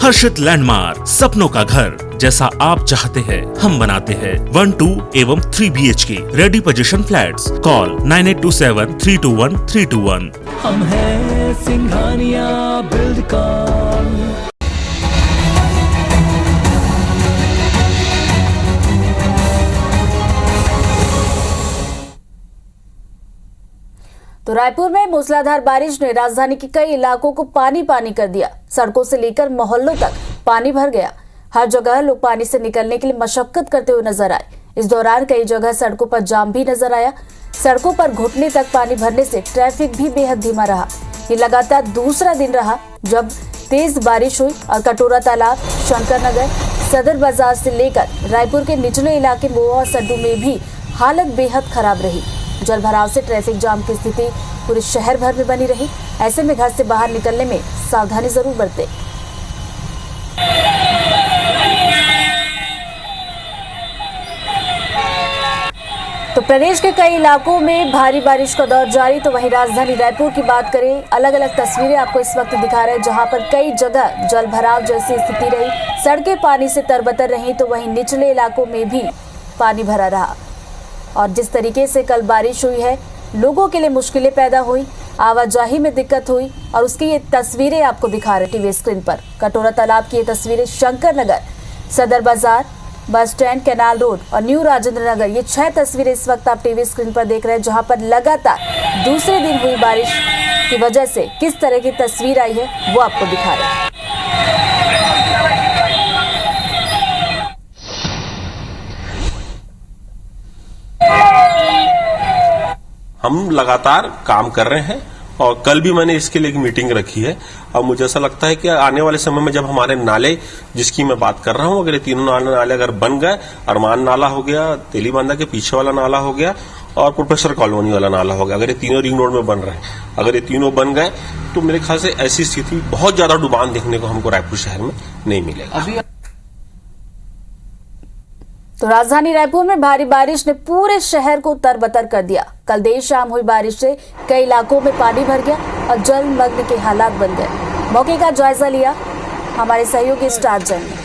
हर्षित landmark, सपनों का घर जैसा आप चाहते हैं हम बनाते हैं। 1, 2 एवं 3 BHK ready position flats. Call 9827321321। हम हैं सिंघानिया बिल्डकॉन। तो रायपुर में मूसलाधार बारिश ने राजधानी के कई इलाकों को पानी पानी कर दिया। सड़कों से लेकर मोहल्लों तक पानी भर गया। हर जगह लोग पानी से निकलने के लिए मशक्कत करते हुए नजर आए। इस दौरान कई जगह सड़कों पर जाम भी नजर आया। सड़कों पर घुटने तक पानी भरने से ट्रैफिक भी बेहद धीमा रहा। ये लगातार दूसरा दिन रहा जब तेज बारिश हुई और कटोरा तालाब, शंकर नगर, सदर बाजार से लेकर रायपुर के निचले इलाके मोआ और सड्डू में भी हालत बेहद खराब रही। जल भराव से ट्रैफिक जाम की स्थिति पूरे शहर भर में बनी रही। ऐसे में घर से बाहर निकलने में सावधानी जरूर बरतें। तो प्रदेश के कई इलाकों में भारी बारिश का दौर जारी। तो वहीं राजधानी रायपुर की बात करें, अलग अलग तस्वीरें आपको इस वक्त दिखा रहे हैं जहां पर कई जगह जल भराव जैसी स्थिति रही। सड़कें पानी से तरबतर रही तो वहीं निचले इलाकों में भी पानी भरा रहा। और जिस तरीके से कल बारिश हुई है, लोगों के लिए मुश्किलें पैदा हुई, आवाजाही में दिक्कत हुई और उसकी ये तस्वीरें आपको दिखा रहे टीवी स्क्रीन पर। कटोरा तालाब की ये तस्वीरें, शंकर नगर, सदर बाजार, बस स्टैंड, कैनाल रोड और न्यू राजेंद्र नगर, ये 6 तस्वीरें इस वक्त आप टीवी स्क्रीन पर देख रहे हैं जहां पर लगातार दूसरे दिन हुई बारिश की वजह से किस तरह की तस्वीर आई है वो आपको दिखा रहे हैं। हम लगातार काम कर रहे हैं और कल भी मैंने इसके लिए एक मीटिंग रखी है। और मुझे ऐसा लगता है कि आने वाले समय में जब हमारे नाले, जिसकी मैं बात कर रहा हूं, अगर ये तीनों नाले अगर बन गए, अरमान नाला हो गया, तेलीबांधा के पीछे वाला नाला हो गया और प्रोफेसर कॉलोनी वाला नाला हो गया, अगर ये तीनों रिंग रोड में बन रहे हैं, अगर ये तीनों बन गए तो मेरे ख्याल से ऐसी स्थिति बहुत ज्यादा डुबान देखने को हमको रायपुर शहर में नहीं मिलेगा। तो राजधानी रायपुर में भारी बारिश ने पूरे शहर को तरबतर कर दिया। कल देर शाम हुई बारिश से कई इलाकों में पानी भर गया और जलमग्न के हालात बन गए। मौके का जायजा लिया हमारे सहयोगी स्टार जैन ने।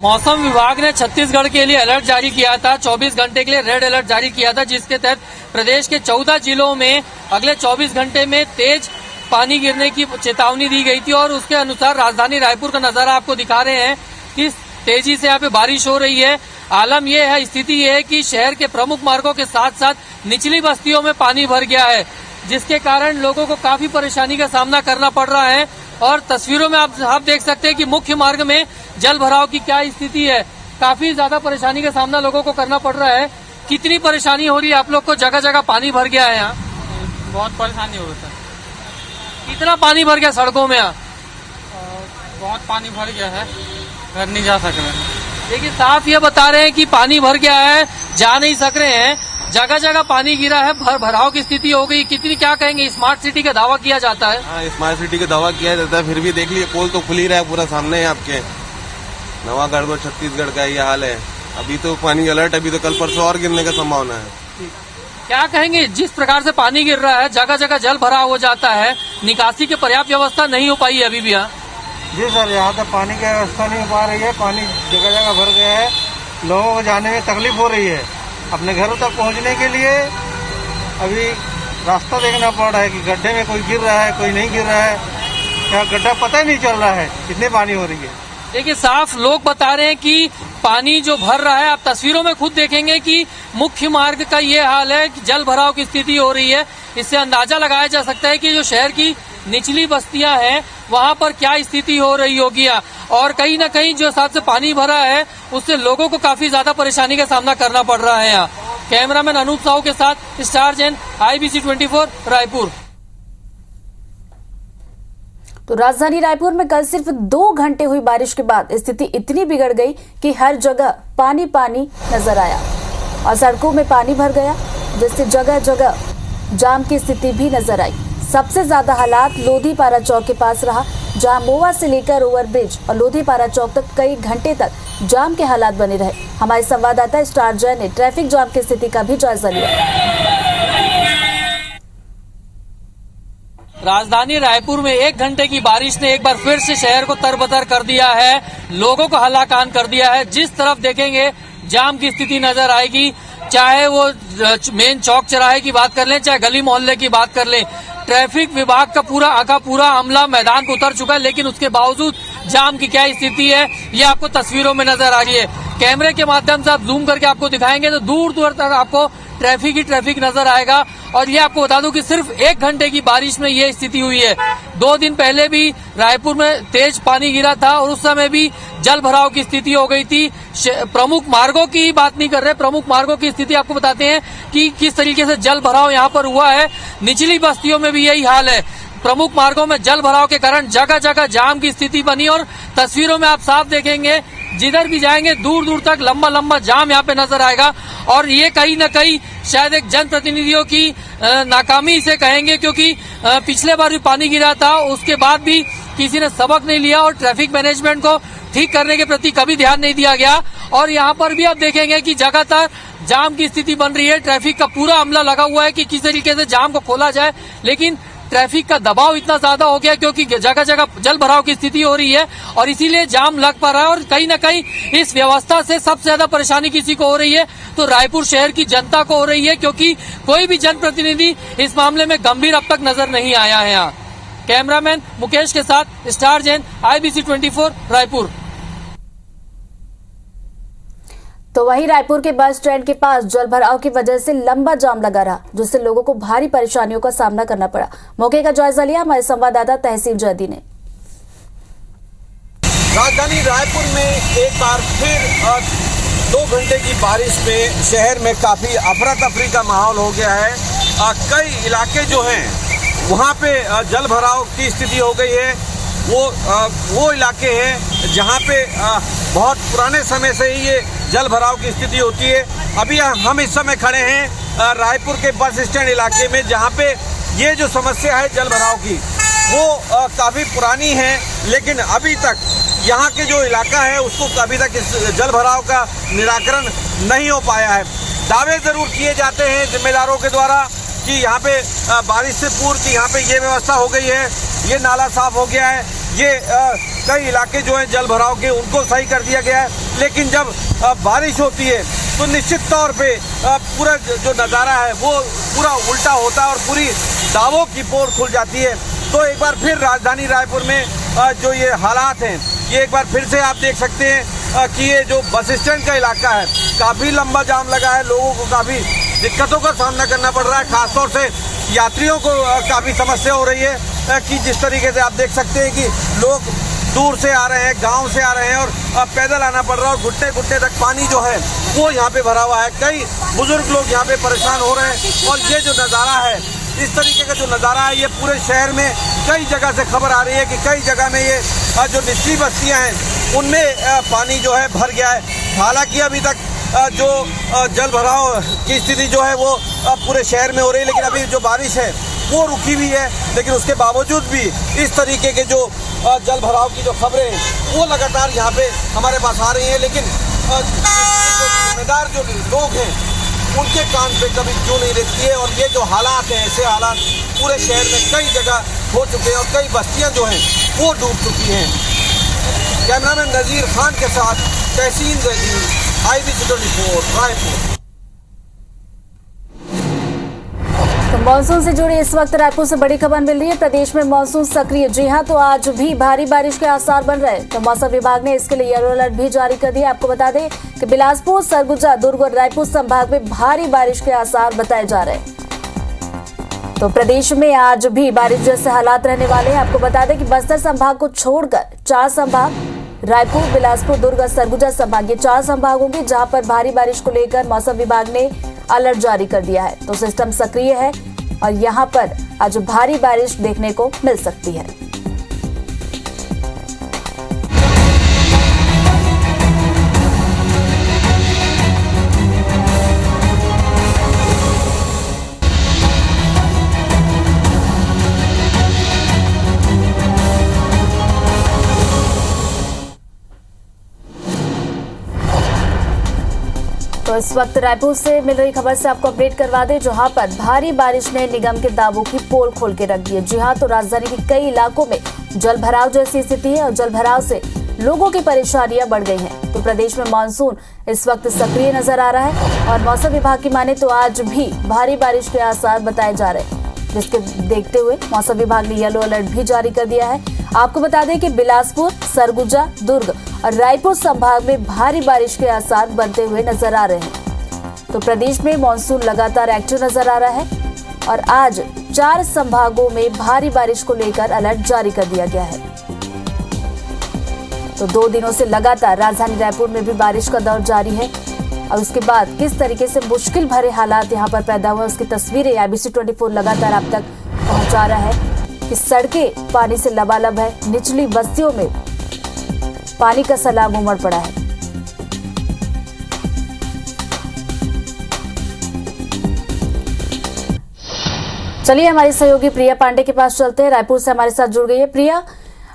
मौसम विभाग ने छत्तीसगढ़ के लिए अलर्ट जारी किया था। 24 घंटे के लिए रेड अलर्ट जारी किया था, जिसके तहत प्रदेश के 14 जिलों में अगले 24 घंटे में तेज पानी गिरने की चेतावनी दी गई थी। और उसके अनुसार राजधानी रायपुर का नजारा आपको दिखा रहे हैं कि तेजी से यहाँ पे बारिश हो रही है। आलम यह है, स्थिति यह है कि शहर के प्रमुख मार्गों के साथ साथ निचली बस्तियों में पानी भर गया है, जिसके कारण लोगों को काफी परेशानी का सामना करना पड़ रहा है। और तस्वीरों में आप देख सकते हैं कि मुख्य मार्ग में जल भराव की क्या स्थिति है। काफी ज्यादा परेशानी का सामना लोगों को करना पड़ रहा है। कितनी परेशानी हो रही है आप लोग को? जगह जगह पानी भर गया है यहाँ। बहुत परेशानी हो रही है। कितना पानी भर गया सड़कों में यहाँ? बहुत पानी भर गया है, घर नहीं जा सक रहे हैं। देखिए, साफ ये बता रहे हैं कि पानी भर गया है, जा नहीं सक रहे हैं। जगह जगह पानी गिरा है, भराव की स्थिति हो गई। कितनी, क्या कहेंगे, स्मार्ट सिटी का दावा किया जाता है? हाँ, स्मार्ट सिटी का दावा किया जाता है, फिर भी देख लीजिए पोल तो खुल ही रहा है पूरा सामने है आपके। नवागढ़ में छत्तीसगढ़ का ये हाल है। अभी तो पानी अलर्ट, अभी तो कल परसों और गिरने का संभावना है। क्या कहेंगे, जिस प्रकार से पानी गिर रहा है, जगह जगह जल भराव हो जाता है, निकासी की पर्याप्त व्यवस्था नहीं हो पाई है अभी भी यहाँ? जी सर, यहाँ तक पानी की व्यवस्था नहीं हो पा रही है। पानी जगह जगह भर गया है, लोगों को जाने में तकलीफ हो रही है। अपने घरों तक पहुँचने के लिए अभी रास्ता देखना पड़ रहा है कि गड्ढे में कोई गिर रहा है, कोई नहीं गिर रहा है, क्या गड्ढा पता ही नहीं चल रहा है, इतनी पानी हो रही है। देखिए, साफ लोग बता रहे हैं कि पानी जो भर रहा है, आप तस्वीरों में खुद देखेंगे कि मुख्य मार्ग का ये हाल है कि जल भराव की स्थिति हो रही है। इससे अंदाजा लगाया जा सकता है कि जो शहर की निचली बस्तियां हैं वहां पर क्या स्थिति हो रही होगी। और कहीं ना कहीं जो हिसाब से पानी भरा है उससे लोगों को काफी ज्यादा परेशानी का सामना करना पड़ रहा है यहाँ। कैमरामैन अनूप साहू के साथ स्टार जैन, IBC 24 रायपुर। तो राजधानी रायपुर में कल सिर्फ 2 घंटे हुई बारिश के बाद स्थिति इतनी बिगड़ गई कि हर जगह पानी पानी नजर आया और सड़कों में पानी भर गया, जिससे जगह जगह जाम की स्थिति भी नजर आई। सबसे ज्यादा हालात लोधीपारा चौक के पास रहा, जहां मोवा से लेकर ओवरब्रिज और लोधीपारा चौक तक कई घंटे तक जाम के हालात बने रहे। हमारे संवाददाता स्टार जैन ने ट्रैफिक जाम की स्थिति का भी जायजा लिया। राजधानी रायपुर में 1 घंटे की बारिश ने एक बार फिर से शहर को तरबतर कर दिया है, लोगों को हलाकान कर दिया है। जिस तरफ देखेंगे जाम की स्थिति नजर आएगी, चाहे वो मेन चौक चौराहे की बात कर लें, चाहे गली मोहल्ले की बात कर लें। ट्रैफिक विभाग का पूरा अमला मैदान को उतर चुका है, लेकिन उसके बावजूद जाम की क्या स्थिति है ये आपको तस्वीरों में नजर आ रही है। कैमरे के माध्यम से आप जूम करके आपको दिखाएंगे तो दूर दूर तक आपको ट्रैफिक ही ट्रैफिक नजर आएगा। और ये आपको बता दूं कि सिर्फ 1 घंटे की बारिश में ये स्थिति हुई है। 2 दिन पहले भी रायपुर में तेज पानी गिरा था और उस समय भी जल भराव की स्थिति हो गई थी। प्रमुख मार्गों की बात नहीं कर रहे, प्रमुख मार्गों की स्थिति आपको बताते हैं कि किस तरीके से जल भराव यहाँ पर हुआ है। निचली बस्तियों में भी यही हाल है। प्रमुख मार्गों में जल भराव के कारण जगह जगह जाम की स्थिति बनी और तस्वीरों में आप साफ देखेंगे, जिधर भी जाएंगे दूर दूर तक लंबा लंबा जाम यहाँ पे नजर आएगा। और ये कहीं न कहीं शायद एक जनप्रतिनिधियों की नाकामी से कहेंगे, क्योंकि पिछले बार भी पानी गिरा था, उसके बाद भी किसी ने सबक नहीं लिया और ट्रैफिक मैनेजमेंट को ठीक करने के प्रति कभी ध्यान नहीं दिया गया। और यहाँ पर भी आप देखेंगे कि जगह जाम की स्थिति बन रही है। ट्रैफिक का पूरा अमला लगा हुआ है कि किस तरीके से जाम को खोला जाए, लेकिन ट्रैफिक का दबाव इतना ज्यादा हो गया क्योंकि जगह जगह जल भराव की स्थिति हो रही है और इसीलिए जाम लग पा रहा है। और कहीं न कहीं इस व्यवस्था से सबसे ज्यादा परेशानी किसी को हो रही है तो रायपुर शहर की जनता को हो रही है, क्योंकि कोई भी जनप्रतिनिधि इस मामले में गंभीर अब तक नजर नहीं आया है। यहाँ कैमरामैन मुकेश के साथ स्टार जैन, IBC 24 रायपुर। तो वहीं रायपुर के बस स्टैंड के पास जल भराव की वजह से लंबा जाम लगा रहा, जिससे लोगों को भारी परेशानियों का सामना करना पड़ा। मौके का जायजा लिया हमारे संवाददाता तहसील जैदी ने। राजधानी रायपुर में एक बार फिर 2 घंटे की बारिश में शहर में काफी अफरा तफरी का माहौल हो गया है। कई इलाके जो हैं वहाँ पे जल भराव की स्थिति हो गई है। वो इलाके हैं जहाँ पे बहुत पुराने समय से ही ये जल भराव की स्थिति होती है। अभी हम इस समय खड़े हैं रायपुर के बस स्टैंड इलाके में, जहाँ पे ये जो समस्या है जल भराव की वो काफ़ी पुरानी है, लेकिन अभी तक यहाँ के जो इलाका है उसको अभी तक इस जल भराव का निराकरण नहीं हो पाया है। दावे ज़रूर किए जाते हैं जिम्मेदारों के द्वारा कि यहाँ पे बारिश से पूर्व की यहाँ पे ये व्यवस्था हो गई है, ये नाला साफ हो गया है, ये कई इलाके जो हैं जल भराव के उनको सही कर दिया गया है। लेकिन जब बारिश होती है तो निश्चित तौर पे पूरा जो नज़ारा है वो पूरा उल्टा होता है और पूरी दावों की पोर खुल जाती है। तो एक बार फिर राजधानी रायपुर में जो ये हालात हैं ये एक बार फिर से आप देख सकते हैं कि ये जो बस स्टैंड का इलाका है काफ़ी लंबा जाम लगा है। लोगों को काफ़ी दिक्कतों का सामना करना पड़ रहा है, खासतौर से यात्रियों को काफ़ी समस्या हो रही है कि जिस तरीके से आप देख सकते हैं कि लोग दूर से आ रहे हैं, गांव से आ रहे हैं और पैदल आना पड़ रहा है और घुटने घुटने तक पानी जो है वो यहाँ पे भरा हुआ है। कई बुजुर्ग लोग यहाँ पे परेशान हो रहे हैं और ये जो नज़ारा है, इस तरीके का जो नज़ारा है ये पूरे शहर में कई जगह से खबर आ रही है कि कई जगह में ये जो निचली बस्तियाँ हैं उनमें पानी जो है भर गया है। हालांकि अभी तक जो जल भराव की स्थिति जो है वो पूरे शहर में हो रही है, लेकिन अभी जो बारिश है वो रुकी हुई है। लेकिन उसके बावजूद भी इस तरीके के जो जल भराव की जो खबरें हैं वो लगातार यहाँ पे हमारे पास आ रही हैं, लेकिन जिम्मेदार जो लोग हैं उनके कान पे कभी क्यों नहीं रहती है। और ये जो हालात हैं, ऐसे हालात पूरे शहर में कई जगह हो चुके हैं और कई बस्तियाँ जो हैं वो डूब चुकी हैं। कैमरामैन नज़ीर खान के साथ तहसील जैदी, IBC 24 रायपुर। तो मानसून से जुड़ी इस वक्त रायपुर से बड़ी खबर मिल रही है। प्रदेश में मानसून सक्रिय, जी हां, तो आज भी भारी बारिश के आसार बन रहे हैं। तो मौसम विभाग ने इसके लिए येलो अलर्ट भी जारी कर दिया। आपको बता दें कि बिलासपुर, सरगुजा, दुर्ग और रायपुर संभाग में भारी बारिश के आसार बताए जा रहे हैं। तो प्रदेश में आज भी बारिश जैसे हालात रहने वाले हैं। आपको बता दें कि बस्तर संभाग को छोड़कर 4 संभाग, रायपुर, बिलासपुर, दुर्ग और सरगुजा संभाग, ये 4 संभाग होंगे जहां पर भारी बारिश को लेकर मौसम विभाग ने अलर्ट जारी कर दिया है। तो सिस्टम सक्रिय है और यहां पर आज भारी बारिश देखने को मिल सकती है। तो तो इस वक्त रायपुर से मिल रही खबर से आपको अपडेट करवा दें, जहां पर भारी बारिश ने निगम के दावों की पोल खोल के रख दी है। जी हां, तो राजधानी के कई इलाकों में जल भराव जैसी स्थिति है और जल भराव से लोगों की परेशानियां बढ़ गई हैं। तो प्रदेश में मानसून इस वक्त सक्रिय नजर आ रहा है और मौसम विभाग की माने तो आज भी भारी बारिश के आसार बताए जा रहे हैं, जिसके देखते हुए मौसम विभाग ने येलो अलर्ट भी जारी कर दिया है। आपको बता दें कि बिलासपुर, सरगुजा, दुर्ग और रायपुर संभाग में भारी बारिश के आसार बनते हुए नजर आ रहे हैं। तो प्रदेश में मानसून लगातार एक्टिव नजर आ रहा है और आज 4 संभागों में भारी बारिश को लेकर अलर्ट जारी कर दिया गया है। तो 2 दिनों से लगातार राजधानी रायपुर में भी बारिश का दौर जारी है और उसके बाद किस तरीके से मुश्किल भरे हालात यहां पर पैदा हुए, उसकी तस्वीरें IBC 24 लगातार आप तक पहुंचा रहा है कि सड़कें पानी से लबालब है, निचली बस्तियों में पानी का सैलाब उमड़ पड़ा है। चलिए हमारी सहयोगी प्रिया पांडे के पास चलते हैं, रायपुर से हमारे साथ जुड़ गई है। प्रिया,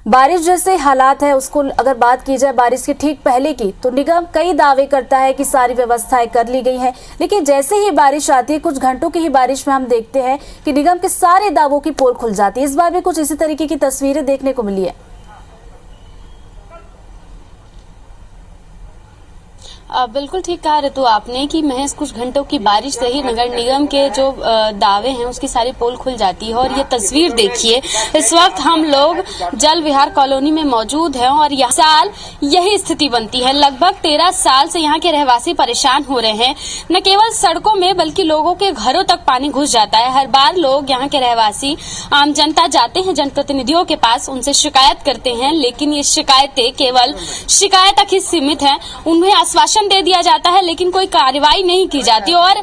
बारिश जैसे हालात है उसको अगर बात की जाए बारिश के ठीक पहले की, तो निगम कई दावे करता है कि सारी व्यवस्थाएं कर ली गई हैं, लेकिन जैसे ही बारिश आती है, कुछ घंटों की ही बारिश में हम देखते हैं कि निगम के सारे दावों की पोल खुल जाती है। इस बार भी कुछ इसी तरीके की तस्वीरें देखने को मिली है। बिल्कुल ठीक कहा ऋतु आपने कि महज कुछ घंटों की बारिश से ही नगर निगम के जो दावे हैं उसकी सारी पोल खुल जाती है। और ये तस्वीर देखिए, इस वक्त हम लोग जल विहार कॉलोनी में मौजूद हैं और यह साल यही स्थिति बनती है। लगभग 13 साल से यहाँ के रहवासी परेशान हो रहे हैं। न केवल सड़कों में बल्कि लोगों के घरों तक पानी घुस जाता है। हर बार लोग यहाँ के रहवासी, आम जनता जाते हैं जनप्रतिनिधियों के पास, उनसे शिकायत करते हैं, लेकिन ये शिकायतें केवल शिकायत तक ही सीमित है। उन्हें आश्वासन दे दिया जाता है लेकिन कोई कार्रवाई नहीं की जाती। और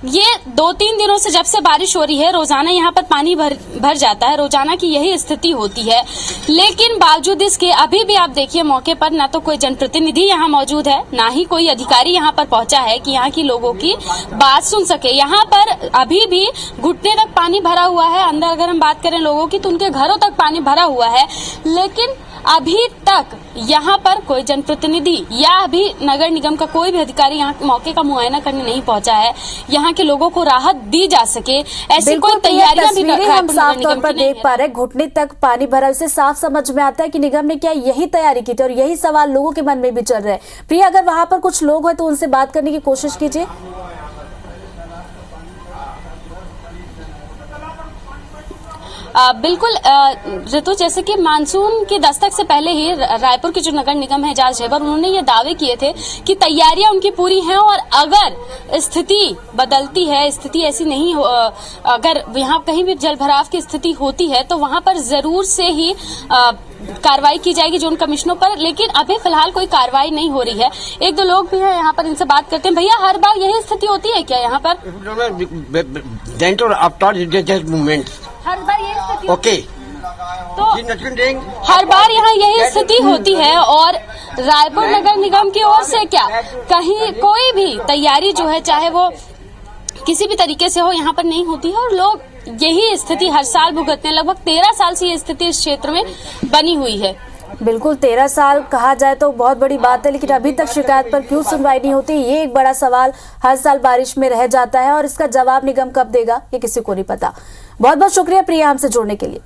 ये 2-3 दिनों से जब से बारिश हो रही है, रोजाना यहाँ पर पानी भर जाता है। रोजाना की यही स्थिति होती है, लेकिन बावजूद इसके अभी भी आप देखिए मौके पर ना तो कोई जनप्रतिनिधि यहाँ मौजूद है, ना ही कोई अधिकारी यहाँ पर पहुंचा है कि यहाँ की लोगों की बात सुन सके। यहाँ पर अभी भी घुटने तक पानी भरा हुआ है। अंदर अगर हम बात करें लोगों की तो उनके घरों तक पानी भरा हुआ है, लेकिन अभी तक यहाँ पर कोई जनप्रतिनिधि या अभी नगर निगम का कोई भी अधिकारी यहाँ मौके का मुआयना करने नहीं पहुंचा है। यहाँ के लोगों को राहत दी जा सके ऐसी कोई तैयारियां भी हम साफ तौर पर देख पा रहे हैं। घुटने तक पानी भरा, उससे साफ समझ में आता है कि निगम ने क्या यही तैयारी की थी और यही सवाल लोगों के मन में भी चल रहे हैं। प्रिया, अगर वहां पर कुछ लोग हैं तो उनसे बात करने की कोशिश कीजिए। बिल्कुल ऋतु, जैसे कि मानसून की दस्तक से पहले ही रायपुर के जो नगर निगम है एजाज ढेबर, उन्होंने ये दावे किए थे कि तैयारियां उनकी पूरी हैं और अगर स्थिति बदलती है, स्थिति ऐसी नहीं हो, अगर यहाँ कहीं भी जल भराव की स्थिति होती है तो वहां पर जरूर से ही कार्रवाई की जाएगी जोन कमिश्नरों पर। लेकिन अभी फिलहाल कोई कार्रवाई नहीं हो रही है। 1-2 लोग भी हैं यहाँ पर, इनसे बात करते हैं। भैया, हर बार यही स्थिति होती है क्या यहाँ पर? हर बार यही स्थिति ओके तो हर बार यहाँ यही स्थिति होती है और रायपुर नगर निगम की ओर से क्या कहीं कोई भी तैयारी जो है, चाहे वो किसी भी तरीके से हो, यहाँ पर नहीं होती है और लोग यही स्थिति हर साल भुगतते हैं। लगभग 13 साल से ये स्थिति इस क्षेत्र में बनी हुई है। बिल्कुल, 13 साल कहा जाए तो बहुत बड़ी बात है, लेकिन अभी तक शिकायत पर क्यों सुनवाई नहीं होती, ये एक बड़ा सवाल हर साल बारिश में रह जाता है और इसका जवाब निगम कब देगा ये किसी को नहीं पता। बहुत बहुत शुक्रिया प्रिया हमसे जुड़ने के लिए।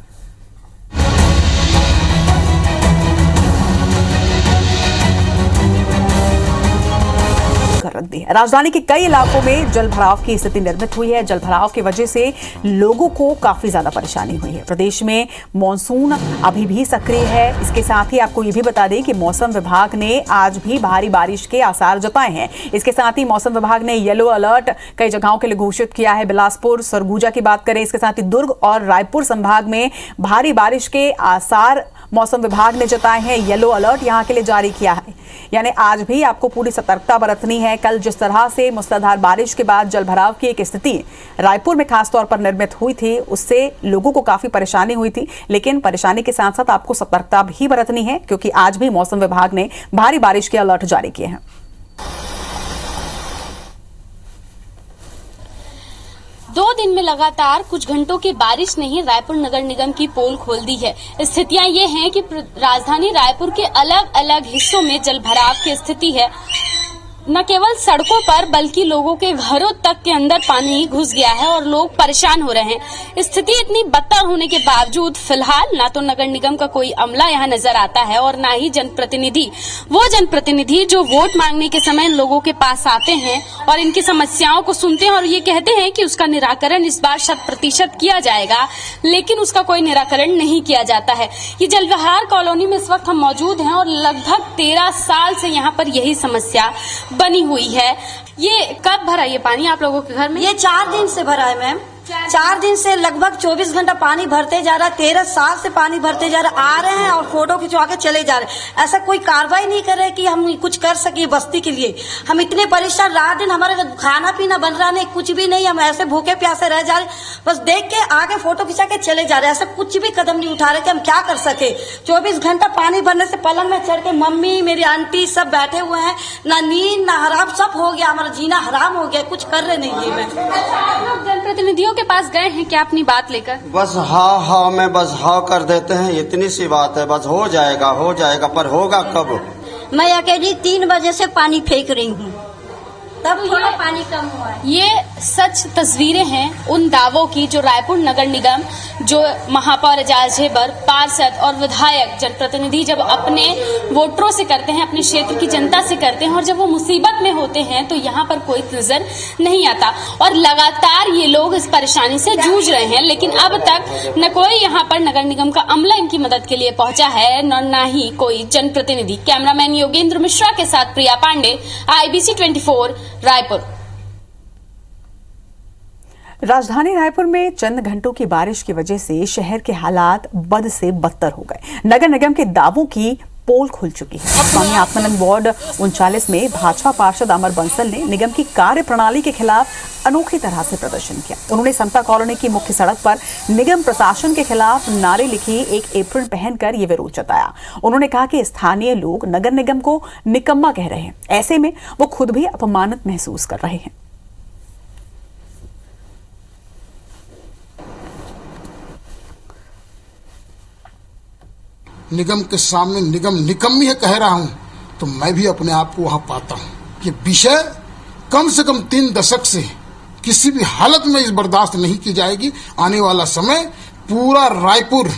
रख दी है। राजधानी के कई इलाकों में जल भराव की स्थिति निर्मित हुई है। जल भराव की वजह से लोगों को काफी ज्यादा परेशानी हुई है। प्रदेश में मॉनसून अभी भी सक्रिय है। इसके साथ ही आपको ये भी बता दें कि मौसम विभाग ने आज भी भारी बारिश के आसार जताए हैं। इसके साथ ही मौसम विभाग ने येलो अलर्ट कई जगहों के लिए घोषित किया है। बिलासपुर, सरगुजा की बात करें, इसके साथ ही दुर्ग और रायपुर संभाग में भारी बारिश के आसार मौसम विभाग ने जताए हैं। येलो अलर्ट यहां के लिए जारी किया है, यानी आज भी आपको पूरी सतर्कता बरतनी है। कल जिस तरह से मूसलाधार बारिश के बाद जलभराव की एक स्थिति रायपुर में खासतौर पर निर्मित हुई थी, उससे लोगों को काफी परेशानी हुई थी, लेकिन परेशानी के साथ साथ आपको सतर्कता भी बरतनी है क्योंकि आज भी मौसम विभाग ने भारी बारिश के अलर्ट जारी किए हैं। दो दिन में लगातार कुछ घंटों की बारिश ने ही रायपुर नगर निगम की पोल खोल दी है। स्थितियां ये हैं कि राजधानी रायपुर के अलग अलग हिस्सों में जलभराव की स्थिति है। न केवल सड़कों पर बल्कि लोगों के घरों तक के अंदर पानी घुस गया है और लोग परेशान हो रहे हैं। स्थिति इतनी बदतर होने के बावजूद फिलहाल ना तो नगर निगम का कोई अमला यहाँ नजर आता है और ना ही जनप्रतिनिधि, वो जनप्रतिनिधि जो वोट मांगने के समय लोगों के पास आते हैं और इनकी समस्याओं को सुनते हैं और ये कहते हैं कि उसका निराकरण इस बार 100% किया जाएगा, लेकिन उसका कोई निराकरण नहीं किया जाता है। ये जलविहार कॉलोनी में इस वक्त हम मौजूद हैं और लगभग 13 साल से यहाँ पर यही समस्या बनी हुई है। ये कब भरा ये पानी आप लोगों के घर में? ये 4 दिन से भरा है मैम। 4 दिन से लगभग 24 घंटा पानी भरते जा रहा है। 13 साल से पानी भरते जा रहा है। आ रहे हैं और फोटो खिंचवा के चले जा रहे हैं। ऐसा कोई कार्रवाई नहीं कर रहे कि हम कुछ कर सके बस्ती के लिए। हम इतने परेशान, रात दिन हमारे खाना पीना बन रहा नहीं, कुछ भी नहीं। हम ऐसे भूखे प्यासे रह जा रहे, बस देख के आके फोटो खिंचा के चले जा रहे हैं। ऐसा कुछ भी कदम नहीं उठा रहे कि हम क्या कर सके। 24 घंटा पानी भरने से पलंग में चढ़ के मम्मी, मेरी आंटी सब बैठे हुए हैं। ना नींद ना हराम, सब हो गया, हमारा जीना हराम हो गया। कुछ कर रहे नहीं है। जनप्रतिनिधियों के पास गए हैं क्या अपनी बात लेकर? बस हाँ में बस हाँ कर देते हैं, इतनी सी बात है। बस हो जाएगा, पर होगा कब? मैं अकेली 3 बजे से पानी फेंक रही हूँ, तब थोड़ा पानी कम हुआ है। ये सच तस्वीरें हैं उन दावों की जो रायपुर नगर निगम, जो महापौर एजाज ढेबर, पार्षद और विधायक जनप्रतिनिधि जब अपने वोटरों से करते हैं, अपने क्षेत्र की जनता से करते हैं और जब वो मुसीबत में होते हैं तो यहाँ पर कोई नजर नहीं आता। और लगातार ये लोग इस परेशानी से जूझ रहे हैं, लेकिन अब तक न कोई यहाँ पर नगर निगम का अमला इनकी मदद के लिए पहुंचा है, न ही कोई जनप्रतिनिधि। कैमरामैन योगेंद्र मिश्रा के साथ प्रिया पांडे, IBC 24 रायपुर। राजधानी रायपुर में चंद घंटों की बारिश की वजह से शहर के हालात बद से बदतर हो गए। नगर निगम के दावों की पोल खुल चुकी है। स्वामी आत्मानंद वार्ड 39 में भाजपा पार्षद अमर बंसल ने निगम की कार्य प्रणाली के खिलाफ अनोखी तरह से प्रदर्शन किया। उन्होंने समता कॉलोनी की मुख्य सड़क पर निगम प्रशासन के खिलाफ नारे लिखी एक एप्रिन पहनकर ये विरोध जताया। उन्होंने कहा कि स्थानीय लोग नगर निगम को निकम्मा कह रहे हैं, ऐसे में वो खुद भी अपमानित महसूस कर रहे हैं। निगम के सामने निगम निकम्मी है कह रहा हूं तो मैं भी अपने आप को वहां पाता हूं। ये विषय कम से कम 3 दशक से किसी भी हालत में इस बर्दाश्त नहीं की जाएगी। आने वाला समय पूरा रायपुर,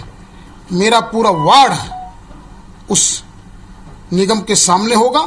मेरा पूरा वार्ड उस निगम के सामने होगा।